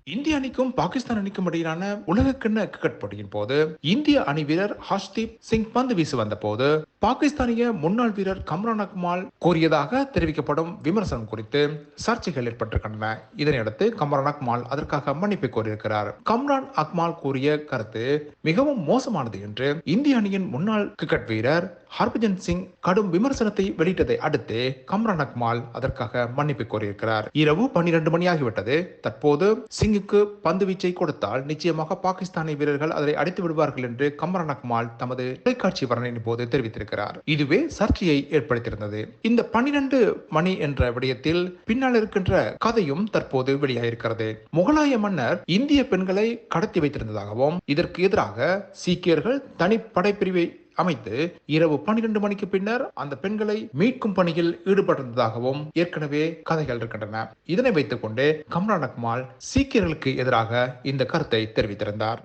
இந்திய அணிக்கும் பாகிஸ்தான் அணிக்கும் இடையிலான உலகக்கிண்ண கிரிக்கெட் போட்டியின் போது இந்திய அணி வீரர் ஹர்ஷ்தீப் சிங் பந்து வீச வந்த போது பாகிஸ்தானிய முன்னாள் வீரர் கம்ரான் அக்மால் கூறியதாக தெரிவிக்கப்படும் விமர்சனம் குறித்து சர்ச்சைகள் ஏற்பட்டிருக்கின்றன. இதனையடுத்து கம்ரான் அக்மால் அதற்காக மன்னிப்பு கோரியிருக்கிறார். கம்ரான் அக்மால் கூறிய கருத்து மிகவும் மோசமானது என்று இந்திய அணியின் முன்னாள் கிரிக்கெட் வீரர் ஹர்பஜன் சிங் கடும் விமர்சனத்தை வெளியிட்டதை அடுத்து கம்ரான் அக்மால் அதற்காக மன்னிப்பு கோரியிருக்கிறார். இரவு 12 மணி ஆகிவிட்டது. தற்போது சிங்குக்கு பந்து வீச்சை கொடுத்தால் நிச்சயமாக பாகிஸ்தானி வீரர்கள் அதை அடித்து விடுவார்கள் என்று கம்ரான் அக்மால் தமது தொலைக்காட்சி வர்ணனையின் போது தெரிவித்திருக்கிறார். இதுவே சர்ச்சையை ஏற்படுத்தியிருந்தது. இந்த 12 மணி என்ற விடயத்தில் பின்னால் இருக்கின்ற கதையும் தற்போது வெளியாகிருக்கிறது. முகலாய மன்னர் இந்திய பெண்களை கடத்தி வைத்திருந்ததாகவும் இதற்கு எதிராக சீக்கியர்கள் தனி படைப்பிரிவை அமைத்து இரவு 12 மணிக்கு பின்னர் அந்த பெண்களை மீட்கும் பணியில் ஈடுபட்டிருந்ததாகவும் ஏற்கனவே கதைகள் இருக்கின்றன. இதனை வைத்துக் கொண்டு கம்ரான் அக்மால் சீக்கியர்களுக்கு எதிராக இந்த கருத்தை தெரிவித்திருந்தார்.